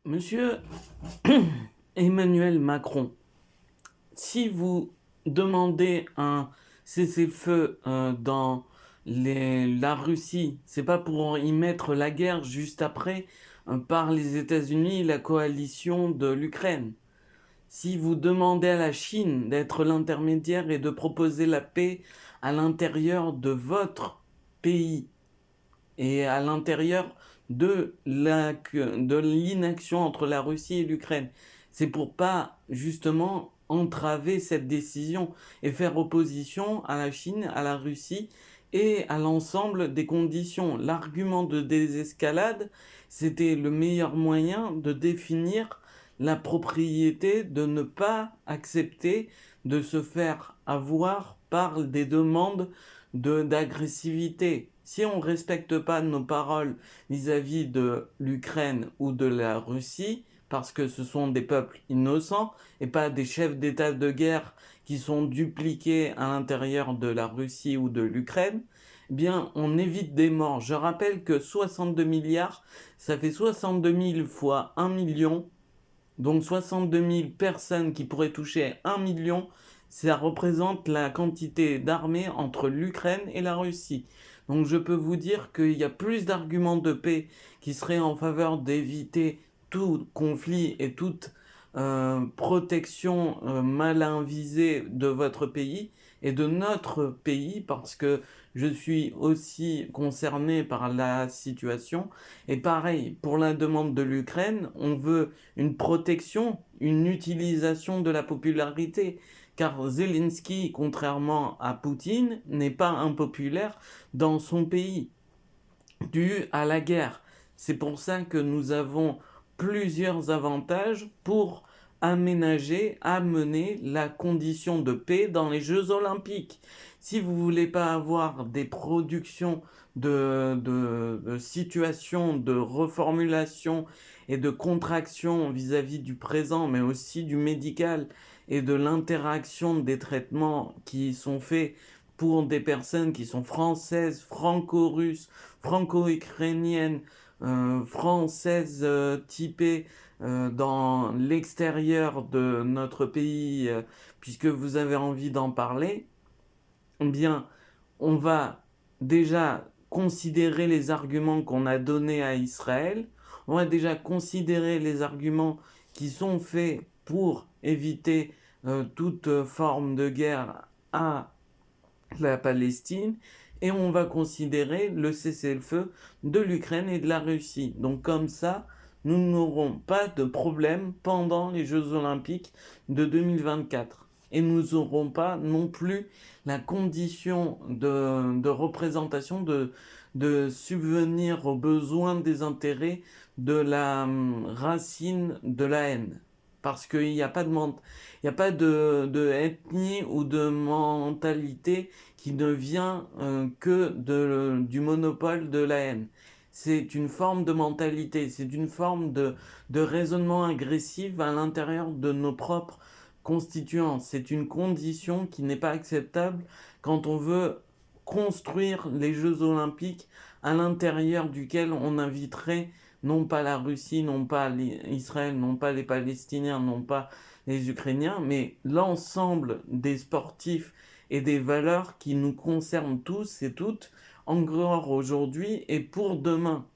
Monsieur Emmanuel Macron, si vous demandez un cessez-le-feu dans la Russie, c'est pas pour y mettre la guerre juste après par les États-Unis, la coalition de l'Ukraine. Si vous demandez à la Chine d'être l'intermédiaire et de proposer la paix à l'intérieur de votre pays, et à l'intérieur de l'inaction entre la Russie et l'Ukraine. C'est pour pas justement entraver cette décision et faire opposition à la Chine, à la Russie et à l'ensemble des conditions. L'argument de désescalade, c'était le meilleur moyen de définir la propriété, de ne pas accepter de se faire avoir par des demandes d'agressivité. Si on ne respecte pas nos paroles vis-à-vis de l'Ukraine ou de la Russie, parce que ce sont des peuples innocents et pas des chefs d'état de guerre qui sont dupliqués à l'intérieur de la Russie ou de l'Ukraine, eh bien on évite des morts. Je rappelle que 62 milliards, ça fait 62 000 fois 1 million, donc 62 000 personnes qui pourraient toucher 1 million, ça représente la quantité d'armées entre l'Ukraine et la Russie. Donc je peux vous dire qu'il y a plus d'arguments de paix qui seraient en faveur d'éviter tout conflit et toute protection mal visée de votre pays et de notre pays, parce que je suis aussi concerné par la situation. Et pareil, pour la demande de l'Ukraine, on veut une protection, une utilisation de la popularité. Car Zelensky, contrairement à Poutine, n'est pas impopulaire dans son pays, dû à la guerre. C'est pour ça que nous avons plusieurs avantages pour amener la condition de paix dans les Jeux Olympiques. Si vous voulez pas avoir des productions de situations, de reformulation et de contraction vis-à-vis du présent, mais aussi du médical et de l'interaction des traitements qui sont faits pour des personnes qui sont françaises, franco-russes, franco-ukrainiennes, françaises typées dans l'extérieur de notre pays, puisque vous avez envie d'en parler, eh bien, on va déjà considérer les arguments qu'on a donnés à Israël, on va déjà considérer les arguments qui sont faits pour éviter toute forme de guerre à la Palestine, et on va considérer le cessez-le-feu de l'Ukraine et de la Russie. Donc comme ça, nous n'aurons pas de problème pendant les Jeux Olympiques de 2024. Et nous n'aurons pas non plus la condition de représentation, de subvenir aux besoins des intérêts de la racine de la haine. Parce qu'il n'y a pas de ethnie ou de mentalité qui ne vient que du monopole de la haine. C'est une forme de mentalité, c'est une forme de raisonnement agressif à l'intérieur de nos propres constituants. C'est une condition qui n'est pas acceptable quand on veut construire les Jeux Olympiques à l'intérieur duquel on inviterait non pas la Russie, non pas Israël, non pas les Palestiniens, non pas les Ukrainiens, mais l'ensemble des sportifs et des valeurs qui nous concernent tous et toutes, encore aujourd'hui et pour demain.